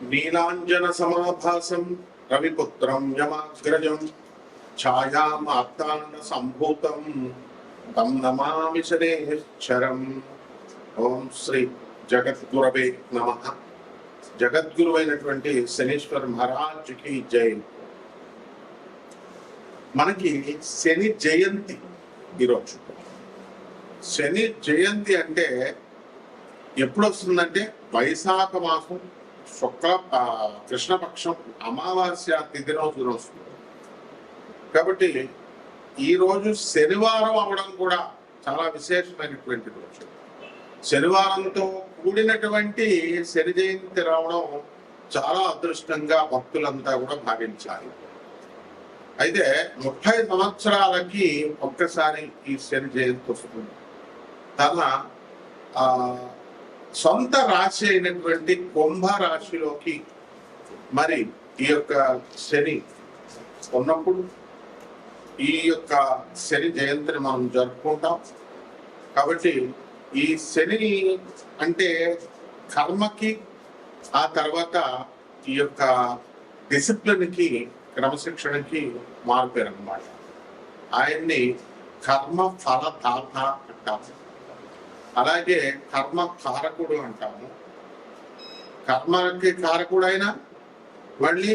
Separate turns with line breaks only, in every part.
నీలాంజన సమాభాసం రవిపుత్రం యమాగ్రజం ఛాయామార్తాండ సంభూతం తం నమామి శనేశ్వరం. ఓం శ్రీ జగద్గురవే నమః. జగద్గురువైనటువంటి శనీశ్వర మహారాజుకి జై. మనకి శని జయంతి ఈరోజు. శని జయంతి అంటే ఎప్పుడు వస్తుందంటే వైశాఖ మాసం శుక్ల కృష్ణపక్షం అమావాస్య తిథి రోజున వస్తుంది. కాబట్టి ఈ రోజు శనివారం అవడం కూడా చాలా విశేషమైనటువంటి రోజు. శనివారంతో కూడినటువంటి శని జయంతి రావడం చాలా అదృష్టంగా భక్తులంతా కూడా భావించాలి. అయితే 30 సంవత్సరాలకి ఒక్కసారి ఈ శని జయంతి వస్తుంది. తన సొంత రాశి అయినటువంటి కుంభ రాశిలోకి మరి ఈ యొక్క శని ఉన్నప్పుడు ఈ యొక్క శని జయంతిని మనం జరుపుకుంటాం. కాబట్టి ఈ శని అంటే కర్మకి, ఆ తర్వాత ఈ యొక్క డిసిప్లిన్కి, క్రమశిక్షణకి మారుపేరు అన్నమాట. ఆయన్ని కర్మ ఫలదాత అంటాము, అలాగే కర్మ కారకుడు అంటాము. కర్మకి కారకుడు అయినా మళ్ళీ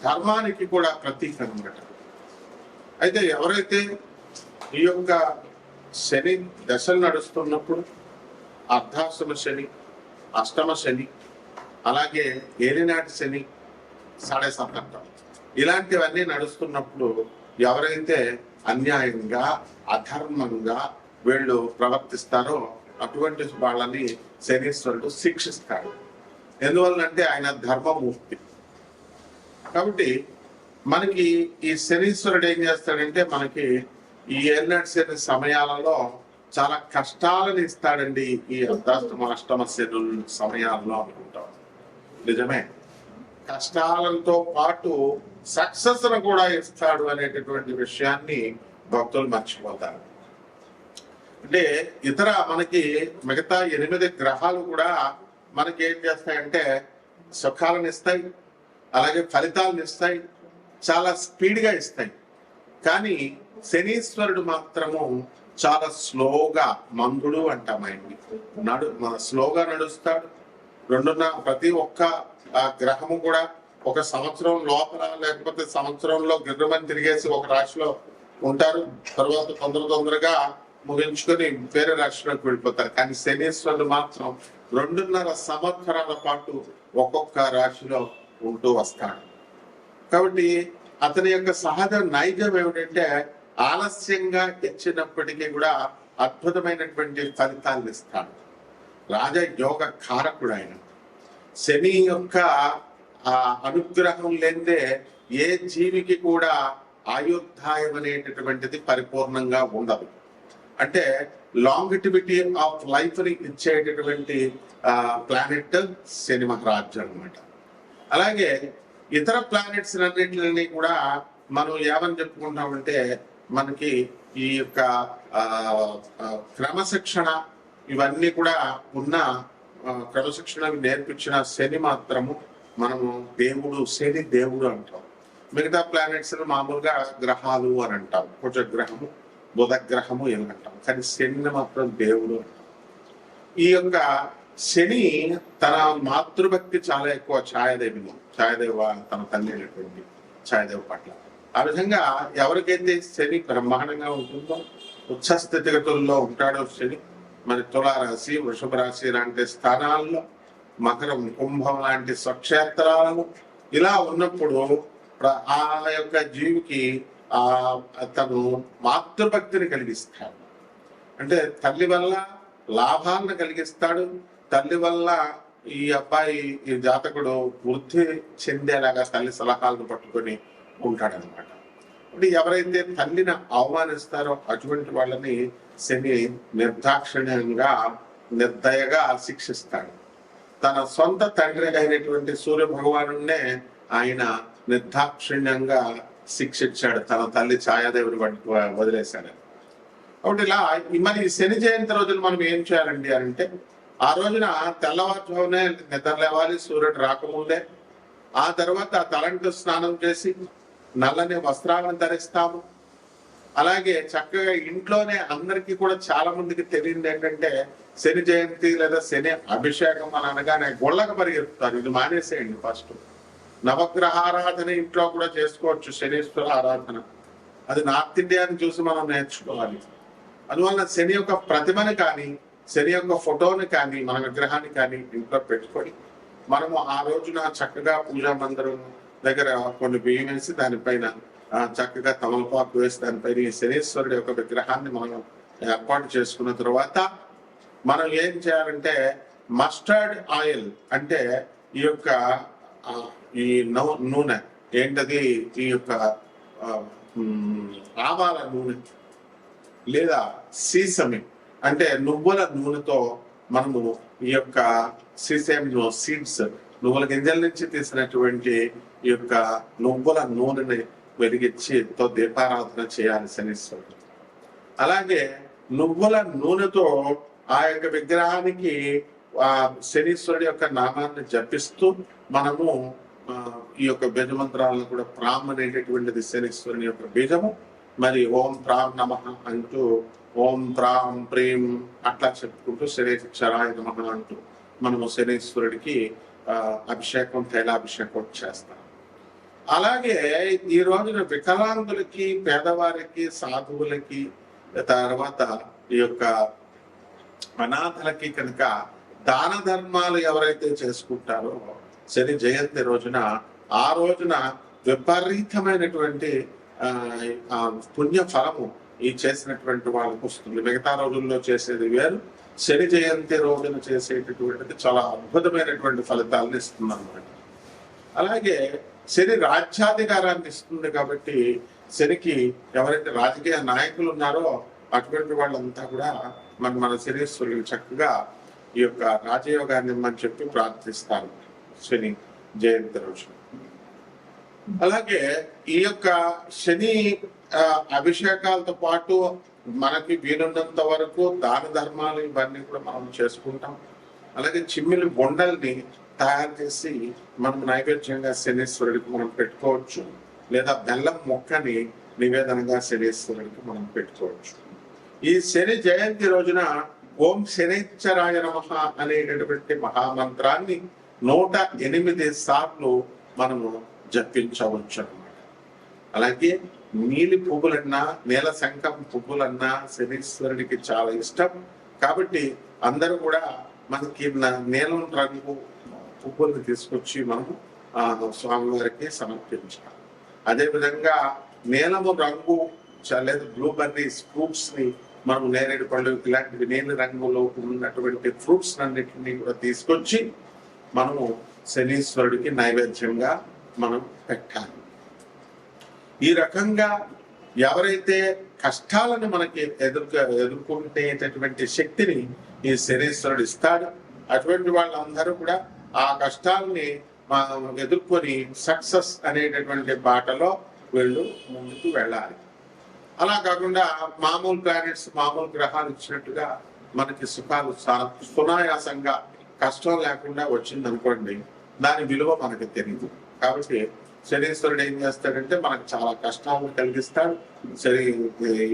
ధర్మానికి కూడా ప్రతీక అన్నమాట. అయితే ఎవరైతే ఈ యొక్క శని దశలు నడుస్తున్నప్పుడు అర్ధాష్టమ శని, అష్టమ శని, అలాగే ఏలినాటి శని, సాడే సప్తంటం ఇలాంటివన్నీ నడుస్తున్నప్పుడు ఎవరైతే అన్యాయంగా అధర్మంగా వీళ్ళు ప్రవర్తిస్తారో అటువంటి వాళ్ళని శనీశ్వరుడు శిక్షిస్తాడు. ఎందువల్లంటే ఆయన ధర్మమూర్తి. కాబట్టి మనకి ఈ శనీశ్వరుడు ఏం చేస్తాడంటే మనకి ఈ ఏలినాటి శని సమయాలలో చాలా కష్టాలను ఇస్తాడండి. ఈ అర్ధాష్టమ అష్టమ శని సమయాల్లో అనుకుంటాం. నిజమే, కష్టాలతో పాటు సక్సెస్ కూడా ఇస్తాడు అనేటటువంటి విషయాన్ని భక్తులు మర్చిపోతారు. అంటే ఇతర మనకి మిగతా 8 గ్రహాలు కూడా మనకి ఏం చేస్తాయంటే సుఖాలను ఇస్తాయి, అలాగే ఫలితాలను ఇస్తాయి, చాలా స్పీడ్గా ఇస్తాయి. కానీ శనీశ్వరుడు మాత్రము చాలా స్లోగా, మందుడు అంటాం ఆయన్ని, స్లోగా నడుస్తాడు. ప్రతి ఒక్క గ్రహము కూడా ఒక సంవత్సరం లోపల లేకపోతే సంవత్సరంలో గిర్రమని తిరిగేసి ఒక రాశిలో ఉంటారు. తర్వాత తొందరగా ముగించుకొని వేరే రాష్ట్రానికి వెళ్ళిపోతారు. కానీ శనీశ్వరుడు మాత్రం 2.5 సంవత్సరాల పాటు ఒక్కొక్క రాశిలో ఉంటూ వస్తాడు. కాబట్టి అతని యొక్క సహజ నైజం ఏమిటంటే ఆలస్యంగా ఇచ్చినప్పటికీ కూడా అద్భుతమైనటువంటి ఫలితాలను ఇస్తాడు. రాజయోగ కారకుడు ఆయన. శని యొక్క అనుగ్రహం లేదే ఏ జీవికి కూడా ఆయుర్దాయం అనేటటువంటిది పరిపూర్ణంగా ఉండదు. అంటే లాంగిటివిటీ ఆఫ్ లైఫ్ ని ఇచ్చేటటువంటి ప్లానెట్ శని మహారాజు అనమాట. అలాగే ఇతర ప్లానెట్స్ అన్నింటినీ కూడా మనం ఏమని చెప్పుకుంటామంటే మనకి ఈ యొక్క క్రమశిక్షణ ఇవన్నీ కూడా ఉన్న క్రమశిక్షణ నేర్పించిన శని మాత్రము మనము దేవుడు, శని దేవుడు అంటాం. మిగతా ప్లానెట్స్ మామూలుగా గ్రహాలు అని అంటాం, కుజగ్రహము, బుధ గ్రహము ఏమి అంటాం. కానీ శని మాత్రం దేవుడు అంటాం. ఈ యొక్క శని తన మాతృభక్తి చాలా ఎక్కువ. ఛాయాదేవ తన తల్లి అయినటువంటి ఛాయాదేవ పట్ల. ఆ విధంగా ఎవరికైతే శని బ్రహ్మాండంగా ఉంటుందో, ఉచ్చ స్థితిగతుల్లో ఉంటాడో శని, మరి తులారాశి, వృషభ రాశి లాంటి స్థానాల్లో, మకరం, కుంభం లాంటి స్వక్షేత్రాలను ఇలా ఉన్నప్పుడు ఆ యొక్క జీవికి తను మాతృభక్తిని కలిగిస్తాడు. అంటే తల్లి వల్ల లాభాలను కలిగిస్తాడు. తల్లి వల్ల ఈ అబ్బాయి, ఈ జాతకుడు వృద్ధి చెందేలాగా తల్లి సలహాలను పట్టుకొని ఉంటాడనమాట. అంటే ఎవరైతే తల్లిని అవమానిస్తారో అటువంటి వాళ్ళని శని నిర్దాక్షిణ్యంగా, నిర్దయగా శిక్షిస్తాడు. తన సొంత తండ్రి అయినటువంటి సూర్య భగవానునే ఆయన నిర్దాక్షిణ్యంగా శిక్షించాడు, తన తల్లి ఛాయాదేవిని వదిలేశాడు. కాబట్టి ఇలా మరి శని జయంతి రోజులు మనం ఏం చేయాలండి అంటే ఆ రోజున తెల్లవారుజామునే నిద్ర లేవాలి, సూర్యుడు రాకముందే. ఆ తర్వాత తలంటు స్నానం చేసి నల్లని వస్త్రాలను ధరిస్తాము. అలాగే చక్కగా ఇంట్లోనే అందరికీ కూడా చాలా మందికి తెలియదు ఏంటంటే శని జయంతి లేదా శని అభిషేకం అని అనగానే గుళ్ళకు పరిగెత్తుతారు. ఇది మానేసేయండి. ఫస్ట్ నవగ్రహ ఆరాధన ఇంట్లో కూడా చేసుకోవచ్చు, శనీశ్వర ఆరాధన. అది నార్త్ ఇండియాని చూసి మనం నేర్చుకోవాలి. అందువల్ల శని యొక్క ప్రతిమని కానీ శని యొక్క ఫోటోని కానీ మన విగ్రహాన్ని కానీ ఇంట్లో పెట్టుకొని మనము ఆ రోజున చక్కగా పూజా మందిరం దగ్గర కొన్ని బియ్యం వేసి దానిపైన చక్కగా తమలపాకు వేసి దానిపైన ఈ శనీశ్వరుడు యొక్క విగ్రహాన్ని మనం ఏర్పాటు చేసుకున్న తర్వాత మనం ఏం చేయాలంటే మస్టర్డ్ ఆయిల్ అంటే ఈ యొక్క ఈ నూనె ఏంటది, ఈ యొక్క ఆవాల నూనె లేదా సీసమి అంటే నువ్వుల నూనెతో మనము ఈ యొక్క సీసేమ్ సీడ్స్, నువ్వుల గింజల నుంచి తీసినటువంటి ఈ యొక్క నువ్వుల నూనెని వెలిగించితో దీపారాధన చేయాలి శనీశ్వరుడు. అలాగే నువ్వుల నూనెతో ఆ యొక్క విగ్రహానికి ఆ శనీశ్వరుడి యొక్క నామాన్ని జపిస్తూ మనము ఈ యొక్క బీజమంత్రాలను కూడా ప్రామ్ అనేటటువంటిది శనీశ్వరుని యొక్క బీజము. మరి ఓం ప్రాం నమః అంటూ ఓం ప్రాం ప్రేమ్ అట్లా చెప్పుకుంటూ శనీశ్వరాయ నమః అంటూ మనము శనీశ్వరుడికి అభిషేకం, తైలాభిషేకం చేస్తాం. అలాగే ఈ రోజున వికలాంగులకి, పేదవారికి, సాధువులకి, తర్వాత ఈ యొక్క అనాథలకి కనుక దాన ధర్మాలు ఎవరైతే చేసుకుంటారో శని జయంతి రోజున, ఆ రోజున విపరీతమైనటువంటి పుణ్య ఫలము ఈ చేసినటువంటి వాళ్ళకు వస్తుంది. మిగతా రోజుల్లో చేసేది వేరు, శని జయంతి రోజున చేసేటటువంటిది చాలా అద్భుతమైనటువంటి ఫలితాలను ఇస్తుంది అన్నమాట. అలాగే శని రాజ్యాధికారాన్ని ఇస్తుంది కాబట్టి శనికి ఎవరైతే రాజకీయ నాయకులు ఉన్నారో అటువంటి వాళ్ళంతా కూడా మన శనీశ్వరుడు చక్కగా ఈ యొక్క రాజయోగాన్ని ఇమ్మని చెప్పి ప్రార్థిస్తారు శని జయంతి రోజు. అలాగే ఈ యొక్క శని అభిషేకాలతో పాటు మనకి వీలున్నంత వరకు దాన ధర్మాలు ఇవన్నీ కూడా మనం చేసుకుంటాం. అలాగే చిమ్మిలి బొండల్ని తయారు చేసి మనం నైవేద్యంగా శనీశ్వరుడికి మనం పెట్టుకోవచ్చు, లేదా బెల్లం మొక్కని నివేదనగా శనీశ్వరుడికి మనం పెట్టుకోవచ్చు. ఈ శని జయంతి రోజున ఓం శనైశ్చరాయ నమః అనేటటువంటి మహామంత్రాన్ని 108 సార్లు మనము జపించవచ్చు అన్నమాట. అలాగే నీలి పువ్వులన్నా, నీల శంఖం పువ్వులన్నా శనీశ్వరుడికి చాలా ఇష్టం కాబట్టి అందరూ కూడా మనకి నీలం రంగు పువ్వులను తీసుకొచ్చి మనము స్వామివారికి సమర్పించాలి. అదేవిధంగా నీలము రంగు లేదా బ్లూబెర్రీస్ ఫ్రూట్స్ ని మనం నేరేడు పళ్ళు ఇలాంటివి నీలి రంగులో ఉన్నటువంటి ఫ్రూట్స్ అన్నిటిని కూడా తీసుకొచ్చి మనము శనీశ్వరుడికి నైవేద్యంగా మనం పెట్టాలి. ఈ రకంగా ఎవరైతే కష్టాలను మనకి ఎదుర్కొనేటటువంటి శక్తిని ఈ శనీశ్వరుడు ఇస్తాడు, అటువంటి వాళ్ళందరూ కూడా ఆ కష్టాలని ఎదుర్కొని సక్సెస్ అనేటటువంటి బాటలో వీళ్ళు ముందుకు వెళ్ళాలి. అలా కాకుండా మామూలు ప్లానెట్స్, మామూలు గ్రహాలు ఇచ్చినట్టుగా మనకి సుఖాలు సునాయాసంగా కష్టం లేకుండా వచ్చింది అనుకోండి, దాని విలువ మనకి తెలియదు. కాబట్టి శనీశ్వరుడు ఏం చేస్తాడంటే మనకు చాలా కష్టాలను కలిగిస్తాడు. సరే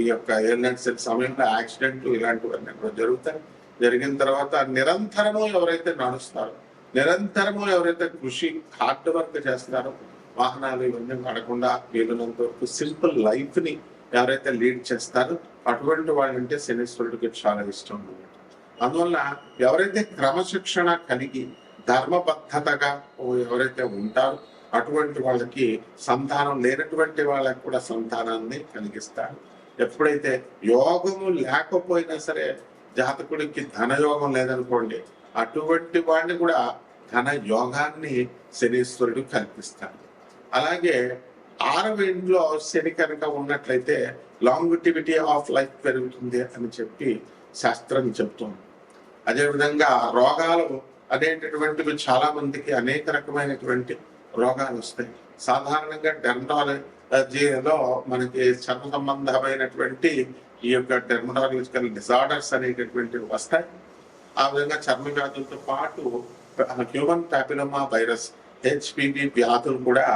ఈ యొక్క ఎయిర్లైన్స్ సమయంలో యాక్సిడెంట్లు ఇలాంటివన్నీ కూడా జరుగుతాయి. జరిగిన తర్వాత నిరంతరము ఎవరైతే నడుస్తారో, నిరంతరము ఎవరైతే కృషి హార్డ్ వర్క్ చేస్తారో, వాహనాలు ఇవన్నీ పడకుండా వీలున్నంత వరకు సింపుల్ లైఫ్ ని ఎవరైతే లీడ్ చేస్తారో అటువంటి వాళ్ళంటే శనీశ్వరుడికి చాలా ఇష్టం అన్నమాట. అందువల్ల ఎవరైతే క్రమశిక్షణ కలిగి ధర్మబద్ధతగా ఎవరైతే ఉంటారో అటువంటి వాళ్ళకి సంతానం లేనటువంటి వాళ్ళకి కూడా సంతానాన్ని కలిగిస్తాడు. ఎప్పుడైతే యోగము లేకపోయినా సరే, జాతకుడికి ధనయోగం లేదనుకోండి, అటువంటి వాడిని కూడా ధన యోగాన్ని శనీశ్వరుడు కల్పిస్తాడు. అలాగే 6వ ఇంట్లో శని కనుక ఉన్నట్లయితే లాంగిటివిటీ ఆఫ్ లైఫ్ పెరుగుతుంది అని చెప్పి శాస్త్రం చెప్తుంది. అదేవిధంగా రోగాలు అనేటటువంటివి చాలా మందికి అనేక రకమైనటువంటి రోగాలు వస్తాయి. సాధారణంగా డెర్మటాలజీలో మనకి చర్మ సంబంధమైనటువంటి ఈ యొక్క డెర్మటాలజికల్ డిజార్డర్స్ అనేటటువంటివి వస్తాయి. ఆ విధంగా చర్మ వ్యాధులతో పాటు హ్యూమన్ ప్యాపిలోమా వైరస్ హెచ్పివి వ్యాధులు కూడా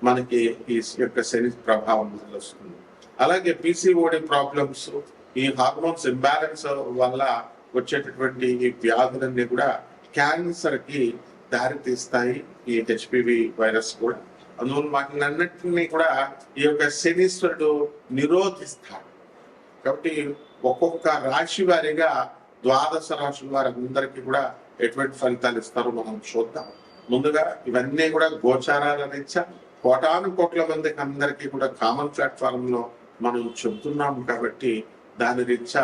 మనకి ఈ యొక్క శని ప్రభావం వల్ల వస్తుంది. అలాగే పిసిఓడి ప్రాబ్లమ్స్, ఈ హార్మోన్స్ ఇంబ్యాలెన్స్ వల్ల వచ్చేటటువంటి ఈ వ్యాధులన్నీ కూడా క్యాన్సర్ కి దారి తీస్తాయి. ఈ హెచ్పివి వైరస్ కూడా అందువల్ల వాటినన్నింటినీ కూడా ఈ యొక్క శనీశ్వరుడు నిరోధిస్తాడు. కాబట్టి ఒక్కొక్క రాశి వారిగా ద్వాదశ రాశుల వారందరికీ కూడా ఎటువంటి ఫలితాలు ఇస్తారో మనం చూద్దాం. ముందుగా ఇవన్నీ కూడా గోచారాల రీత్యా కోటాను కోట్ల మందికి అందరికీ కూడా కామన్ ప్లాట్ఫామ్ లో మనం చెబుతున్నాము కాబట్టి దాని రీత్యా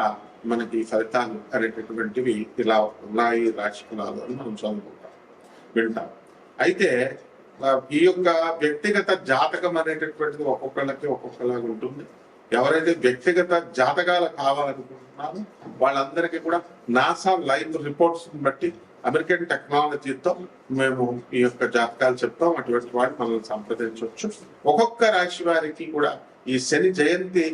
మనకి ఫలితాలు అనేటటువంటివి ఇలా ఉన్నాయి రాశి ఫలాలు అని మనం చదువుకుంటాం, వింటాం. అయితే ఈ యొక్క వ్యక్తిగత జాతకం అనేటటువంటిది ఒక్కొక్కళ్ళకి ఒక్కొక్కలాగా ఉంటుంది. ఎవరైతే వ్యక్తిగత జాతకాలు కావాలనుకుంటున్నారో వాళ్ళందరికీ కూడా నాసా లైవ్ రిపోర్ట్స్ బట్టి అమెరికన్ టెక్నాలజీతో మేము ఈ యొక్క జాతకాలు చెప్తాం. అటువంటి వాటిని మనల్ని సంప్రదించవచ్చు. ఒక్కొక్క రాశి వారికి కూడా ఈ శని జయంతి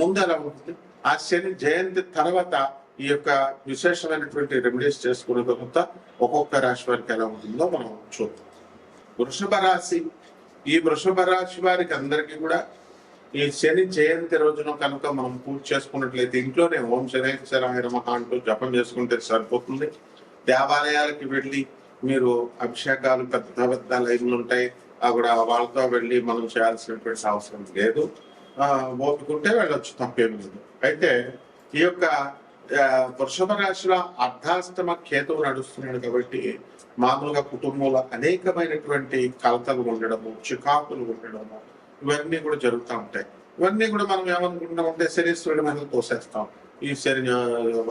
ముందు ఎలా ఉంటుంది, ఆ శని జయంతి తర్వాత ఈ యొక్క విశేషమైనటువంటి రెమెడీస్ చేసుకున్న తర్వాత ఒక్కొక్క రాశి వారికి ఎలా ఉంటుందో మనం చూద్దాం. వృషభ రాశి, ఈ వృషభ రాశి వారికి అందరికీ కూడా ఈ శని జయంతి రోజున కనుక మనం పూజ చేసుకున్నట్లయితే ఇంట్లోనే ఓం శనేశ్వరాయ నమః అంటూ జపం చేసుకుంటే సరిపోతుంది. దేవాలయాలకి వెళ్ళి మీరు అభిషేకాలు పెద్ద పెద్ద లైన్లు ఉంటాయి, అక్కడ వాళ్ళతో వెళ్ళి మనం చేయాల్సినటువంటి అవసరం లేదు. ఓపుకుంటే వెళ్ళొచ్చు, తప్పేమి లేదు. అయితే ఈ యొక్క వృషభ రాశిలో అర్ధాష్టమ కేతువు నడుస్తున్నాడు కాబట్టి మామూలుగా కుటుంబంలో అనేకమైనటువంటి కలతలు ఉండడము, చికాకులు ఉండడము ఇవన్నీ కూడా జరుగుతూ ఉంటాయి. ఇవన్నీ కూడా మనం ఏమనుకుంటామంటే శనీశ్వరుడి మీద తోసేస్తాం. ఈ శని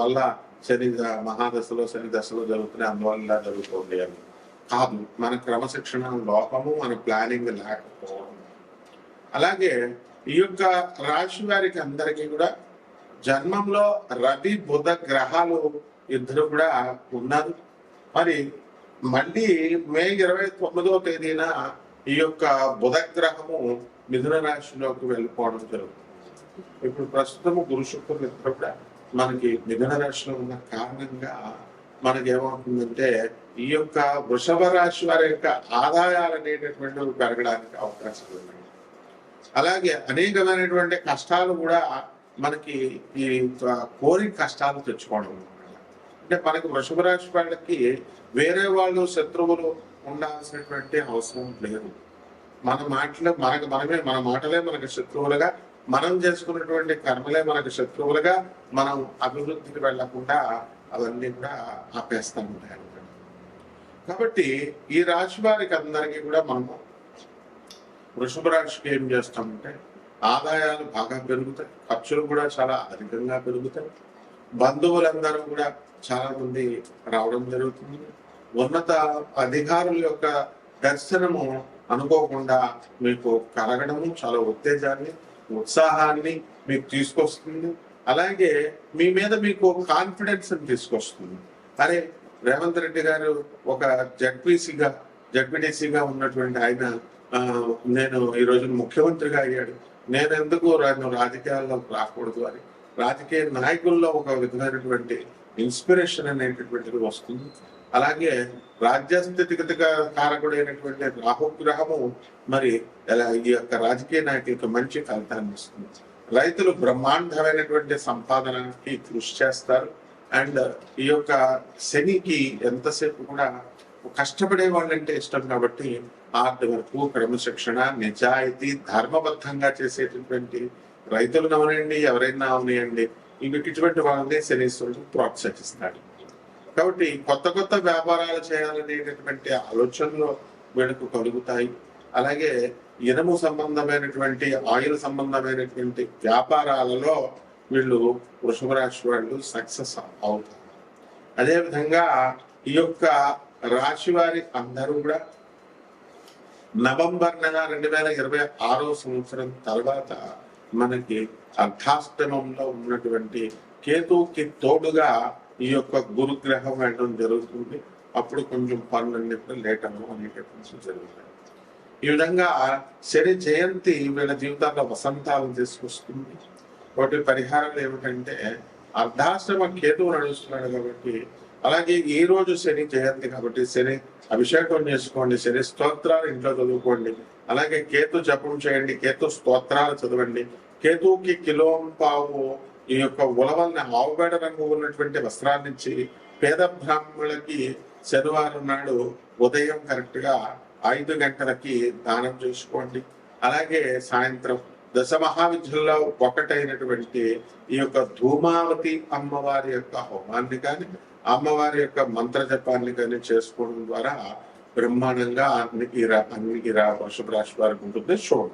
వల్ల శని మహాదశలో శని దశలో జరుగుతున్నాయి, అందువల్ల జరుగుతుంది అని కాదు. మన క్రమశిక్షణ లోపము, మన ప్లానింగ్ లేకపోవడం. అలాగే ఈ యొక్క రాశి వారికి అందరికీ కూడా జన్మంలో రవి బుధ గ్రహాలు ఇద్దరు కూడా ఉన్నారు. మరి మళ్ళీ మే 29వ తేదీన ఈ యొక్క బుధ గ్రహము మిథున రాశిలోకి వెళ్ళిపోవడం జరుగుతుంది. ఇప్పుడు ప్రస్తుతము గురు శుక్రులు ఇద్దరు కూడా మనకి మిథున రాశిలో ఉన్న కారణంగా మనకి ఏమవుతుందంటే ఈ యొక్క వృషభ రాశి వారి యొక్క ఆదాయాలు అనేటటువంటివి పెరగడానికి అవకాశం ఉన్నాయి. అలాగే అనేకమైనటువంటి కష్టాలు కూడా మనకి ఈ కోరి కష్టాలు తెచ్చుకోవడం. అంటే మనకి వృషభ రాశి వాళ్ళకి వేరే వాళ్ళు శత్రువులు ఉండాల్సినటువంటి అవసరం లేదు. మన మాటలే మనకి శత్రువులుగా, మనం చేసుకున్నటువంటి కర్మలే మనకి శత్రువులుగా, మనం అభివృద్ధికి వెళ్లకుండా అవన్నీ కూడా ఆపేస్తూ ఉంటాయి. కాబట్టి ఈ రాశి వారికి అందరికీ కూడా మనము వృషభ రాశికి ఏం చేస్తామంటే ఆదాయాలు బాగా పెరుగుతాయి, ఖర్చులు కూడా చాలా అధికంగా పెరుగుతాయి. బంధువులందరూ కూడా చాలా మంది రావడం జరుగుతుంది. ఉన్నత అధికారుల యొక్క దర్శనము అనుకోకుండా మీకు కలగడము చాలా ఉత్తేజాన్ని, ఉత్సాహాన్ని మీకు తీసుకొస్తుంది. అలాగే మీ మీద మీకు కాన్ఫిడెన్స్ తీసుకొస్తుంది. అరే, రేవంత్ రెడ్డి గారు ఒక జడ్పీటీసీగా ఉన్నటువంటి ఆయన నేను ఈ రోజు ముఖ్యమంత్రిగా అయ్యాడు, నేను ఎందుకు రాజకీయాల్లో రాకూడదు అని రాజకీయ నాయకుల్లో ఒక విధమైనటువంటి ఇన్స్పిరేషన్ అనేటటువంటిది వస్తుంది. అలాగే రాజ్యస్థితిగత కారకుడైనటువంటి రాహుగ్రహము మరి ఈ యొక్క రాజకీయ నాయకులకు మంచి ఫలితాన్ని ఇస్తుంది. రైతులు బ్రహ్మాండమైనటువంటి సంపాదనకి కృషి చేస్తారు. అండ్ ఈ యొక్క శనికి ఎంతసేపు కూడా కష్టపడే వాళ్ళంటే ఇష్టం కాబట్టి హార్డ్ వర్క్, క్రమశిక్షణ, నిజాయితీ, ధర్మబద్ధంగా చేసేటటువంటి రైతులు అవనండి, ఎవరైనా అవనియండి, ఇటువంటి వాళ్ళని శనీశ్వరుడు ప్రోత్సహిస్తాడు. కాబట్టి కొత్త వ్యాపారాలు చేయాలనేటటువంటి ఆలోచనలు వీళ్ళకు కలుగుతాయి. అలాగే ఇనుము సంబంధమైనటువంటి, ఆయిల్ సంబంధమైనటువంటి వ్యాపారాలలో వీళ్ళు వృషభ రాశి వాళ్ళు సక్సెస్ అవుతారు. అదేవిధంగా ఈ యొక్క రాశి వారి అందరూ కూడా నవంబర్ నెల 2026వ సంవత్సరం తర్వాత మనకి అర్ధాష్టమంలో ఉన్నటువంటి కేతువుకి తోడుగా ఈ యొక్క గురుగ్రహం వెళ్ళడం జరుగుతుంది. అప్పుడు కొంచెం పనులన్నీ కూడా లేట్ అవ్వడం అనేటటువంటి జరుగుతాయి. ఈ విధంగా శని జయంతి వీళ్ళ జీవితాల్లో వసంతాలను తీసుకొస్తుంది. వాటి పరిహారాలు ఏమిటంటే అర్ధాశ్రమ కేతువు నడుస్తున్నాడు కాబట్టి అలాగే ఈ రోజు శని జయంతి కాబట్టి శని అభిషేకం చేసుకోండి, శని స్తోత్రాలు ఇంట్లో చదువుకోండి. అలాగే కేతు జపం చేయండి, కేతు స్తోత్రాలు చదవండి. కేతువుకి కిలోంపావు ఈ యొక్క ఉలవల్ని ఆవుబేడ రంగు ఉన్నటువంటి వస్త్రాన్ని ఇచ్చి పేద బ్రాహ్మణులకి శనివారం నాడు ఉదయం కరెక్ట్ గా 5 గంటలకి దానం చేసుకోండి. అలాగే సాయంత్రం దశ మహావిద్యల్లో ఒకటైనటువంటి ఈ యొక్క ధూమావతి అమ్మవారి యొక్క హోమాన్ని కానీ అమ్మవారి యొక్క మంత్ర జపాన్ని కానీ చేసుకోవడం ద్వారా బ్రహ్మాండంగా అన్ని వృషభ రాశి వారికి ఉంటుంది. శుభం.